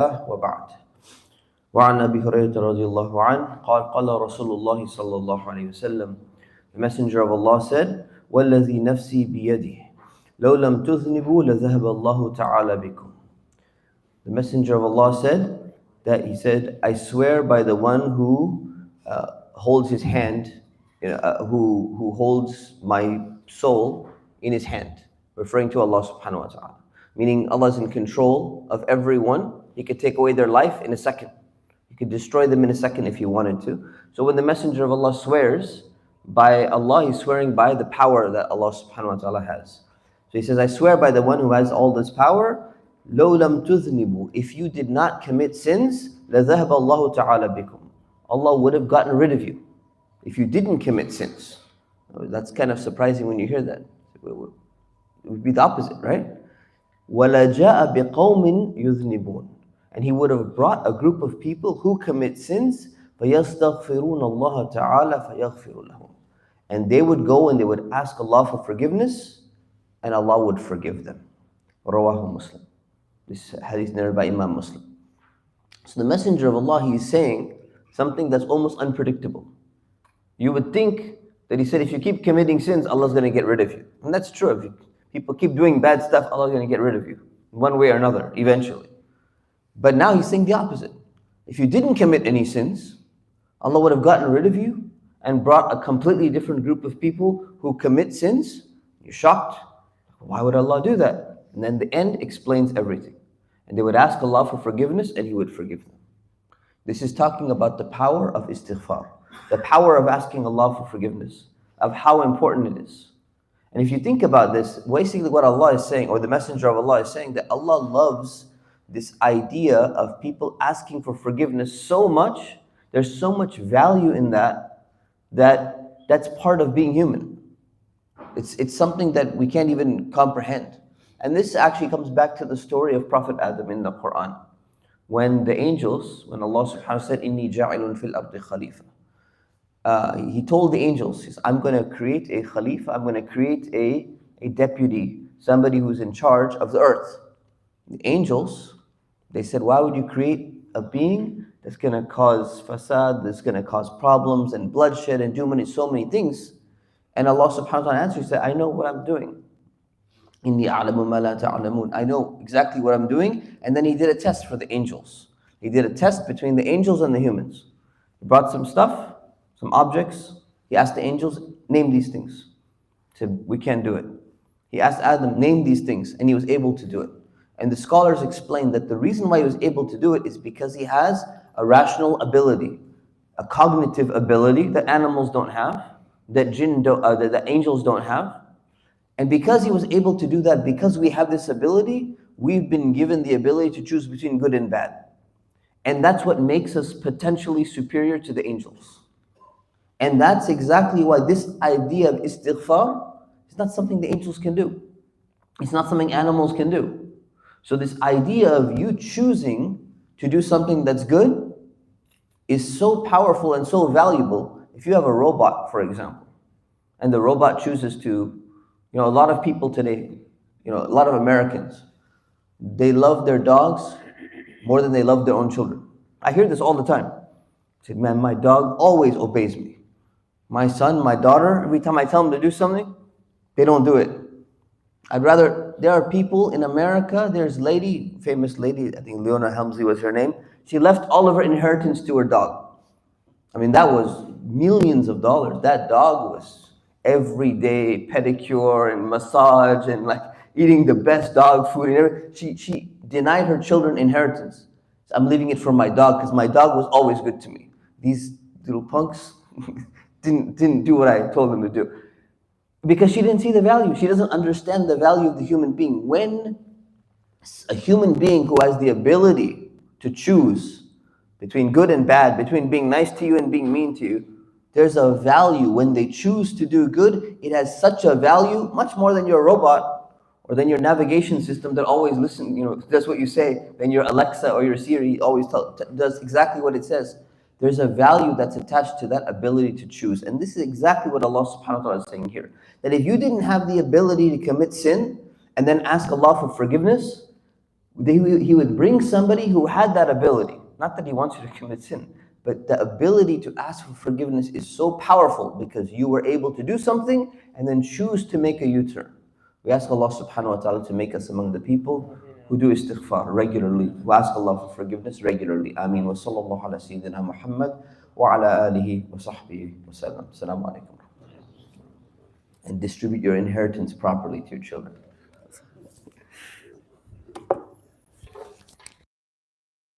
وبعد وعن أبي هريرة رضي الله عنه قال رسول الله صلى الله عليه وسلم, the Messenger of Allah said, والذي نفسي بيده لو لم تذنبوا لذهب الله تعالى بكم. The Messenger of Allah said that he said, I swear by the one who holds his hand, who holds my soul in his hand, referring to Allah subhanahu wa ta'ala. Meaning Allah is in control of everyone. He could take away their life in a second. He could destroy them in a second if he wanted to. So when the Messenger of Allah swears by Allah, he's swearing by the power that Allah subhanahu wa ta'ala has. So he says, I swear by the one who has all this power, لو لم تذنبوا, if you did not commit sins, لذهب الله تعالى بكم. Allah would have gotten rid of you if you didn't commit sins. That's kind of surprising when you hear that. It would be the opposite, right? وَلَجَاء بِقَوْمٍ يُذْنِبُونَ, and he would have brought a group of people who commit sins, فيستغفرون الله تعالى فيغفر لهم, and they would go and they would ask Allah for forgiveness, and Allah would forgive them. رواه مسلم. This hadith narrated by Imam Muslim. So the Messenger of Allah, he is saying something that's almost unpredictable. You would think that he said, if you keep committing sins, Allah's going to get rid of you. And that's true. If people keep doing bad stuff, Allah's going to get rid of you, one way or another, eventually. But now he's saying the opposite. If you didn't commit any sins, Allah would have gotten rid of you and brought a completely different group of people who commit sins. You're shocked. Why would Allah do that? And then the end explains everything. And they would ask Allah for forgiveness and He would forgive them. This is talking about the power of istighfar, the power of asking Allah for forgiveness, of how important it is. And if you think about this, basically what Allah is saying, or the Messenger of Allah is saying, that Allah loves this idea of people asking for forgiveness so much, there's so much value in that's part of being human. It's something that we can't even comprehend. And this actually comes back to the story of Prophet Adam in the Quran. When the angels, when Allah subhanahu wa ta'ala said, إِنِّي جَاعِلٌ فِي الْأَرْضِ خَلِيفَةً, He told the angels, He said, I'm going to create a Khalifa, I'm going to create a deputy, somebody who's in charge of the earth. The angels, they said, why would you create a being that's going to cause fasad, that's going to cause problems and bloodshed and do so many things? And Allah subhanahu wa ta'ala answered, He said, I know what I'm doing. إِنِّي أَعْلَمُ مَا لَا تَعْلَمُونَ, I know exactly what I'm doing. And then He did a test for the angels. He did a test between the angels and the humans. He brought some stuff, some objects. He asked the angels, name these things. He said, we can't do it. He asked Adam, name these things, and he was able to do it. And the scholars explain that the reason why he was able to do it is because he has a rational ability, a cognitive ability that animals don't have, that that angels don't have. And because he was able to do that, because we have this ability, we've been given the ability to choose between good and bad. And that's what makes us potentially superior to the angels. And that's exactly why this idea of istighfar is not something the angels can do. It's not something animals can do. So this idea of you choosing to do something that's good is so powerful and so valuable. If you have a robot, for example, and the robot chooses to, a lot of people today, a lot of Americans, they love their dogs more than they love their own children. I hear this all the time. I said, man, my dog always obeys me. My son, my daughter, every time I tell them to do something, they don't do it. There are people in America, there's famous lady, I think Leona Helmsley was her name. She left all of her inheritance to her dog. I mean, that was millions of dollars. That dog was everyday pedicure and massage and like eating the best dog food and everything. She denied her children inheritance. So I'm leaving it for my dog because my dog was always good to me. These little punks didn't do what I told them to do. Because she didn't see the value. She doesn't understand the value of the human being. When a human being who has the ability to choose between good and bad, between being nice to you and being mean to you, there's a value. When they choose to do good, it has such a value, much more than your robot or than your navigation system that always does what you say, than your Alexa or your Siri always does exactly what it says. There's a value that's attached to that ability to choose. And this is exactly what Allah subhanahu wa ta'ala is saying here. That if you didn't have the ability to commit sin and then ask Allah for forgiveness, He would bring somebody who had that ability. Not that he wants you to commit sin, but the ability to ask for forgiveness is so powerful because you were able to do something and then choose to make a U-turn. We ask Allah subhanahu wa ta'ala to make us among the people who do istighfar regularly. We ask Allah for forgiveness regularly. Ameen. Wa sallallahu ala sayyidina Muhammad wa ala alihi wa sahbihi wa sallam. Assalamu alaikum. And distribute your inheritance properly to your children.